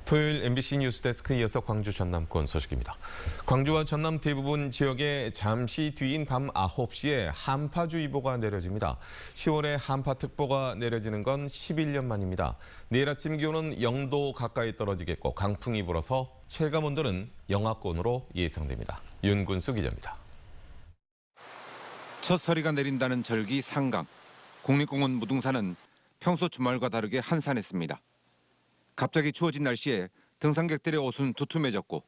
토요일 MBC 뉴스데스크 이어서 광주 전남권 소식입니다. 광주와 전남 대부분 지역에 잠시 뒤인 밤 9시에 한파주의보가 내려집니다. 10월에 한파특보가 내려지는 건 11년 만입니다. 내일 아침 기온은 0도 가까이 떨어지겠고 강풍이 불어서 체감온도는 영하권으로 예상됩니다. 윤군수 기자입니다. 첫 서리가 내린다는 절기 상강. 국립공원 무등산은 평소 주말과 다르게 한산했습니다. 갑자기 추워진 날씨에 등산객들의 옷은 두툼해졌고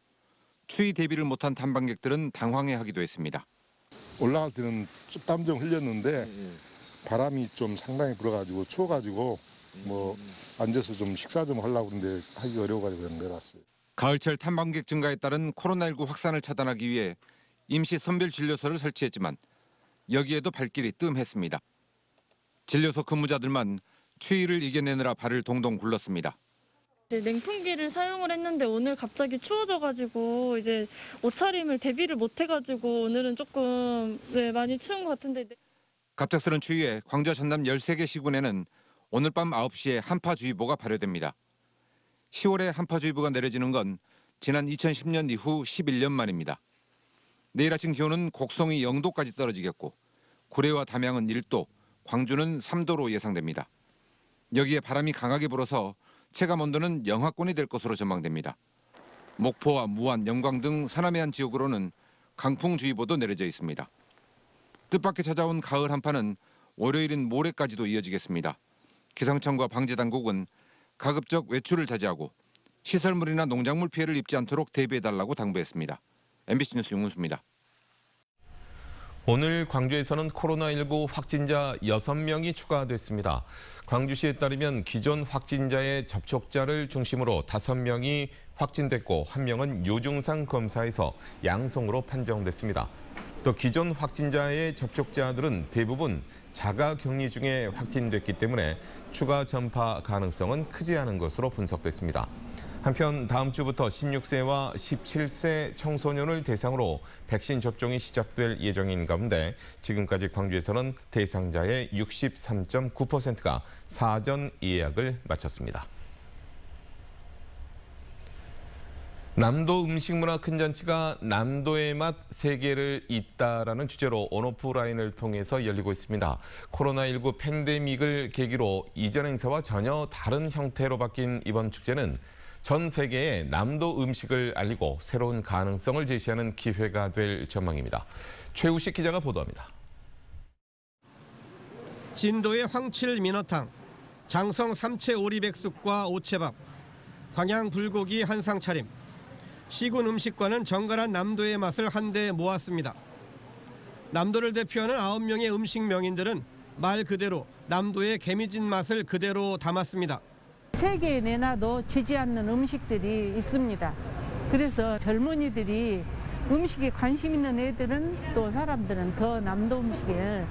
추위 대비를 못한 탐방객들은 당황해하기도 했습니다. 올라갈 때는 땀 좀 흘렸는데 바람이 좀 상당히 불어가지고 추워가지고 앉아서 좀 식사 좀 하려고 하는데 하기 어려워가지고 그냥 내려왔어요. 가을철 탐방객 증가에 따른 코로나19 확산을 차단하기 위해 임시 선별 진료소를 설치했지만 여기에도 발길이 뜸했습니다. 진료소 근무자들만 추위를 이겨내느라 발을 동동 굴렀습니다. 냉풍기를 사용을 했는데 오늘 갑자기 추워져가지고 이제 옷차림을 대비를 못해가지고 오늘은 조금 많이 추운 것 같은데. 갑작스런 추위에 광주와 전남 13개 시군에는 오늘 밤 9시에 한파주의보가 발효됩니다. 10월에 한파주의보가 내려지는 건 지난 2010년 이후 11년 만입니다. 내일 아침 기온은 곡성이 0도까지 떨어지겠고 구례와 담양은 1도, 광주는 3도로 예상됩니다. 여기에 바람이 강하게 불어서 체감온도는 영하권이 될 것으로 전망됩니다. 목포와 무안, 영광 등 서남해안 지역으로는 강풍주의보도 내려져 있습니다. 뜻밖의 찾아온 가을 한파는 월요일인 모레까지도 이어지겠습니다. 기상청과 방재당국은 가급적 외출을 자제하고 시설물이나 농작물 피해를 입지 않도록 대비해달라고 당부했습니다. MBC 뉴스 윤문수입니다. 오늘 광주에서는 코로나19 확진자 6명이 추가됐습니다. 광주시에 따르면 기존 확진자의 접촉자를 중심으로 5명이 확진됐고 1명은 요증상 검사에서 양성으로 판정됐습니다. 또 기존 확진자의 접촉자들은 대부분 자가격리 중에 확진됐기 때문에 추가 전파 가능성은 크지 않은 것으로 분석됐습니다. 한편 다음 주부터 16세와 17세 청소년을 대상으로 백신 접종이 시작될 예정인 가운데 지금까지 광주에서는 대상자의 63.9%가 사전 예약을 마쳤습니다. 남도 음식문화 큰 잔치가 남도의 맛 세계를 잇다라는 주제로 온오프라인을 통해서 열리고 있습니다. 코로나19 팬데믹을 계기로 이전 행사와 전혀 다른 형태로 바뀐 이번 축제는 전 세계에 남도 음식을 알리고 새로운 가능성을 제시하는 기회가 될 전망입니다. 최우식 기자가 보도합니다. 진도의 황칠 민어탕, 장성 삼채 오리백숙과 오채밥, 광양 불고기 한상 차림, 시군 음식과는 정갈한 남도의 맛을 한데 모았습니다. 남도를 대표하는 9명의 음식 명인들은 말 그대로 남도의 개미진 맛을 그대로 담았습니다. 세계에 내놔도 지지 않는 음식들이 있습니다. 그래서 젊은이들이 음식에 관심 있는 애들은 또 사람들은 더 남도 음식을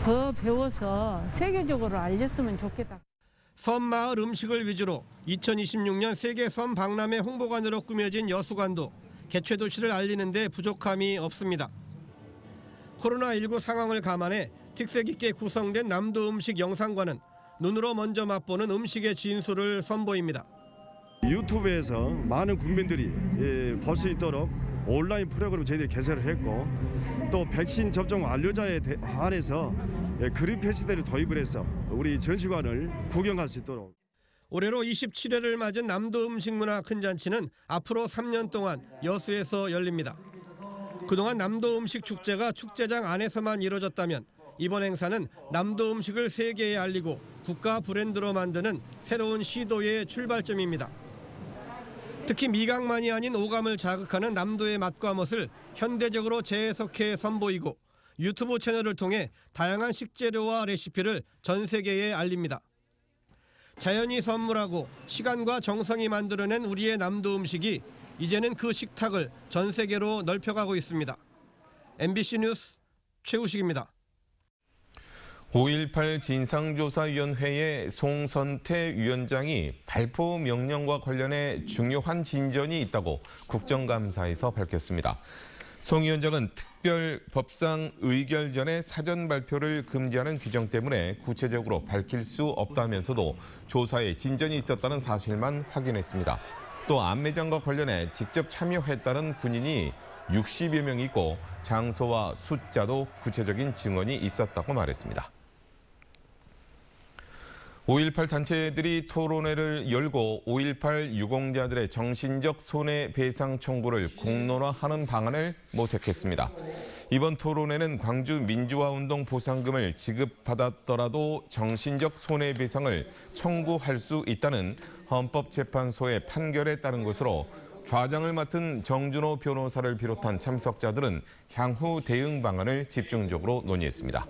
더 배워서 세계적으로 알렸으면 좋겠다. 섬마을 음식을 위주로 2026년 세계 섬 박람회 홍보관으로 꾸며진 여수관도 개최도시를 알리는 데 부족함이 없습니다. 코로나19 상황을 감안해 특색 있게 구성된 남도 음식 영상관은 눈으로 먼저 맛보는 음식의 진수를 선보입니다. 유튜브에서 많은 국민들이 볼 수 있도록 온라인 프로그램 저희들이 개설을 했고 또 백신 접종 완료자에 한해서 그림 패시대를 도입을 해서 우리 전시관을 구경할 수 있도록. 올해로 27회를 맞은 남도 음식문화 큰 잔치는 앞으로 3년 동안 여수에서 열립니다. 그동안 남도 음식 축제가 축제장 안에서만 이뤄졌다면 이번 행사는 남도 음식을 세계에 알리고 국가 브랜드로 만드는 새로운 시도의 출발점입니다. 특히 미각만이 아닌 오감을 자극하는 남도의 맛과 멋을 현대적으로 재해석해 선보이고 유튜브 채널을 통해 다양한 식재료와 레시피를 전 세계에 알립니다. 자연이 선물하고 시간과 정성이 만들어낸 우리의 남도 음식이 이제는 그 식탁을 전 세계로 넓혀가고 있습니다. MBC 뉴스 최우식입니다. 5.18 진상조사위원회의 송선태 위원장이 발포 명령과 관련해 중요한 진전이 있다고 국정감사에서 밝혔습니다. 송 위원장은 특별 법상 의결 전에 사전 발표를 금지하는 규정 때문에 구체적으로 밝힐 수 없다면서도 조사에 진전이 있었다는 사실만 확인했습니다. 또 안매장과 관련해 직접 참여했다는 군인이 60여 명 있고 장소와 숫자도 구체적인 증언이 있었다고 말했습니다. 5.18 단체들이 토론회를 열고 5.18 유공자들의 정신적 손해배상 청구를 공론화하는 방안을 모색했습니다. 이번 토론회는 광주 민주화운동 보상금을 지급받았더라도 정신적 손해배상을 청구할 수 있다는 헌법재판소의 판결에 따른 것으로 좌장을 맡은 정준호 변호사를 비롯한 참석자들은 향후 대응 방안을 집중적으로 논의했습니다.